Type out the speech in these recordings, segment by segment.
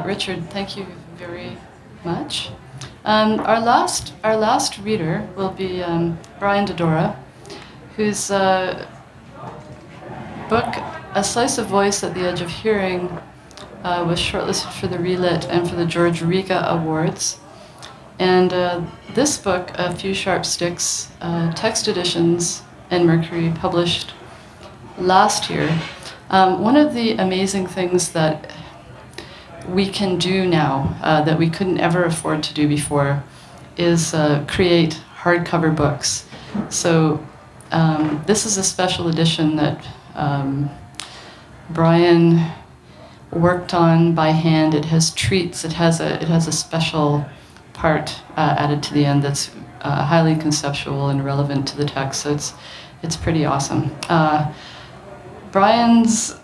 Richard, thank you very much. Our last reader will be Brian Dedora, whose book, A Slice of Voice at the Edge of Hearing, was shortlisted for the Relit and for the George Riga Awards. And this book, A Few Sharp Sticks, Teksteditions Anniversary, published last year. One of the amazing things that we can do now that we couldn't ever afford to do before is create hardcover books. So this is a special edition that Brian worked on by hand. It has treats. It has a special part added to the end that's highly conceptual and relevant to the text. So it's pretty awesome. Brian's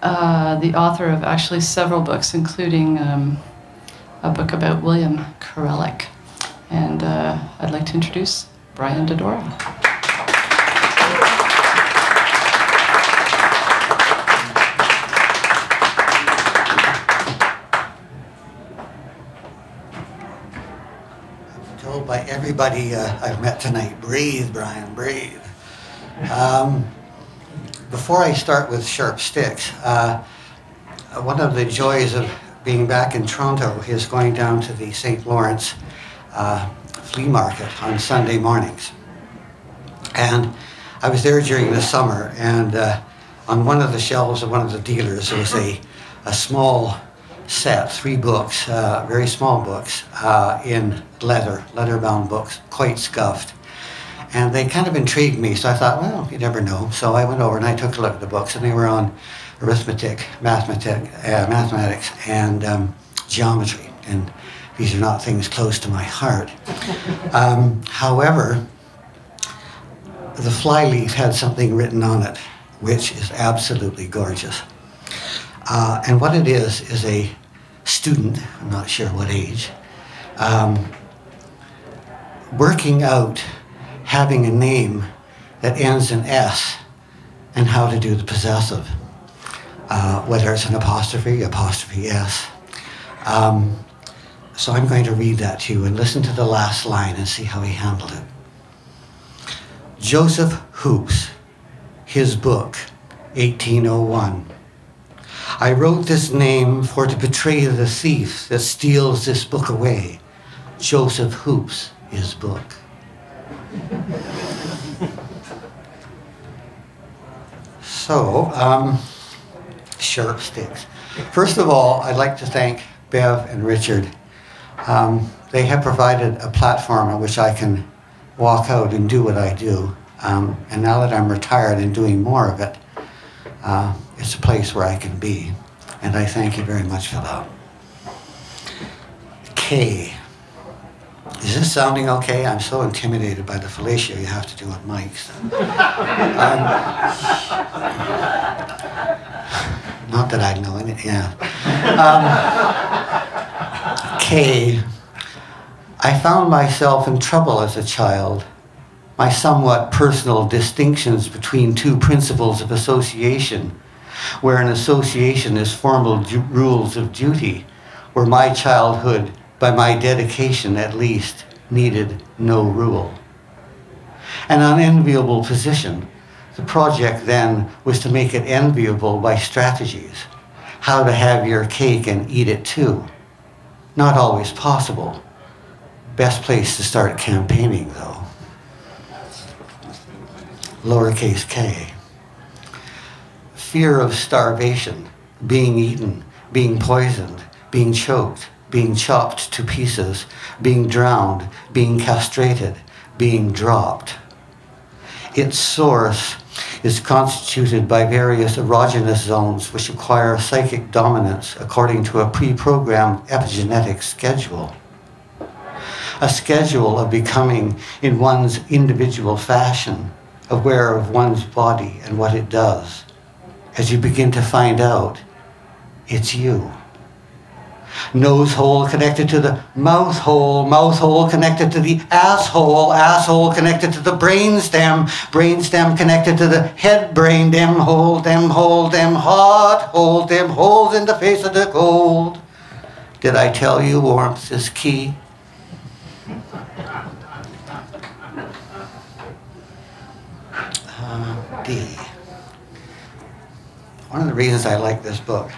the author of actually several books, including a book about William Karelic. And I'd like to introduce Brian Dedora. I'm told by everybody I've met tonight, breathe, Brian, breathe. Before I start with Sharp Sticks, one of the joys of being back in Toronto is going down to the St. Lawrence flea market on Sunday mornings. And I was there during the summer, and on one of the shelves of one of the dealers there was a small set, 3 books, very small books, in leather-bound books, quite scuffed. And they kind of intrigued me, so I thought, well, you never know. So I went over and I took a look at the books, and they were on arithmetic, mathematics, and geometry. And these are not things close to my heart. However, the flyleaf had something written on it, which is absolutely gorgeous. And what it is a student, I'm not sure what age, working out having a name that ends in S and how to do the possessive, whether it's an apostrophe S. So I'm going to read that to you and listen to the last line and see how he handled it. Joseph Hoops, his book, 1801. I wrote this name for to betray the thief that steals this book away. Joseph Hoops, his book. So, Sharp Sticks. First of all, I'd like to thank Bev and Richard. They have provided a platform on which I can walk out and do what I do. And now that I'm retired and doing more of it, it's a place where I can be. And I thank you very much for that. K. Is this sounding okay? I'm so intimidated by the fellatio you have to do on mics. Not that I know it, yeah. K. I found myself in trouble as a child. My somewhat personal distinctions between 2 principles of association, where an association is formal rules of duty, were my childhood, by my dedication at least, needed no rule. An unenviable position. The project then was to make it enviable by strategies. How to have your cake and eat it too. Not always possible. Best place to start campaigning though. Lowercase k. Fear of starvation, being eaten, being poisoned, being choked, being chopped to pieces, being drowned, being castrated, being dropped. Its source is constituted by various erogenous zones which acquire psychic dominance according to a pre-programmed epigenetic schedule. A schedule of becoming in one's individual fashion, aware of one's body and what it does. As you begin to find out, it's you. Nose hole connected to the mouth hole connected to the asshole connected to the brainstem connected to the head brain, them hole, them hot, hold them holes in the face of the cold. Did I tell you warmth is key? D. One of the reasons I like this book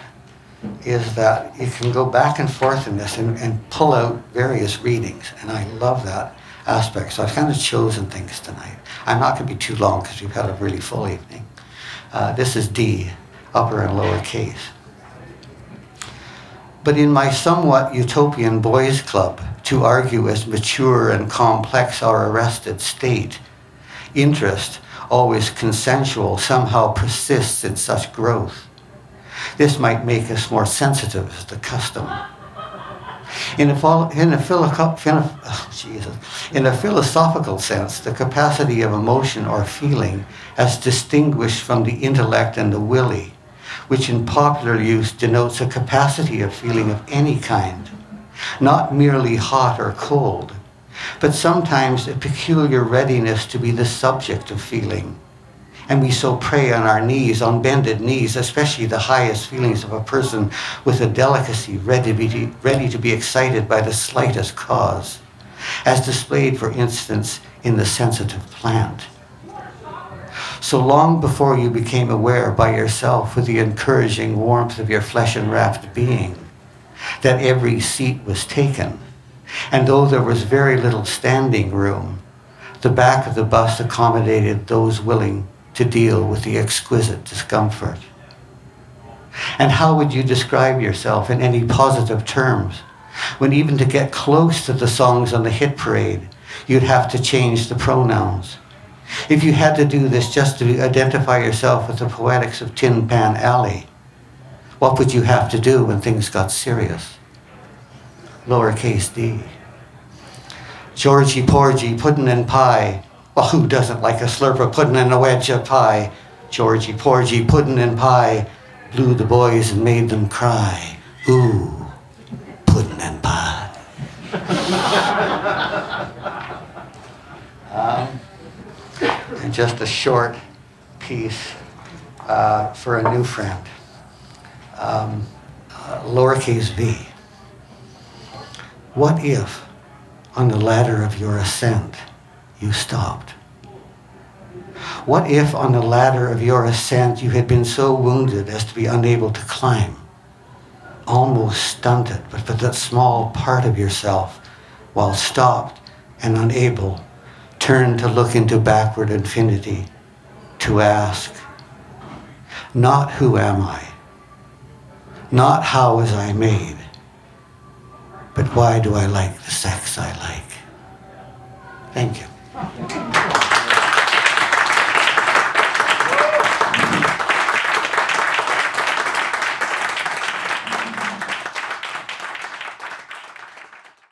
is that you can go back and forth in this and pull out various readings, and I love that aspect. So I've kind of chosen things tonight. I'm not going to be too long because we've had a really full evening. This is D, upper and lower case. But in my somewhat utopian boys' club, to argue as mature and complex our arrested state, interest, always consensual, somehow persists in such growth. This might make us more sensitive as the custom. In a philosophical sense, the capacity of emotion or feeling as distinguished from the intellect and the willy, which in popular use denotes a capacity of feeling of any kind, not merely hot or cold, but sometimes a peculiar readiness to be the subject of feeling. And we so prey on our knees, on bended knees, especially the highest feelings of a person with a delicacy ready to be excited by the slightest cause, as displayed, for instance, in the sensitive plant. So long before you became aware by yourself with the encouraging warmth of your flesh-enwrapped being that every seat was taken, and though there was very little standing room, the back of the bus accommodated those willing to deal with the exquisite discomfort. And how would you describe yourself in any positive terms when even to get close to the songs on the hit parade, you'd have to change the pronouns? If you had to do this just to identify yourself with the poetics of Tin Pan Alley, what would you have to do when things got serious? Lowercase d. Georgie Porgy, puddin' and pie. Well, who doesn't like a slurp of puddin' and a wedge of pie? Georgie Porgy, puddin' and pie, blew the boys and made them cry. Ooh, puddin' and pie. And just a short piece for a new friend. Lowercase b. What if, on the ladder of your ascent, you stopped? What if on the ladder of your ascent you had been so wounded as to be unable to climb, almost stunted, but for that small part of yourself, while stopped and unable, turned to look into backward infinity, to ask, not who am I, not how was I made, but why do I like the sex I like? Thank you.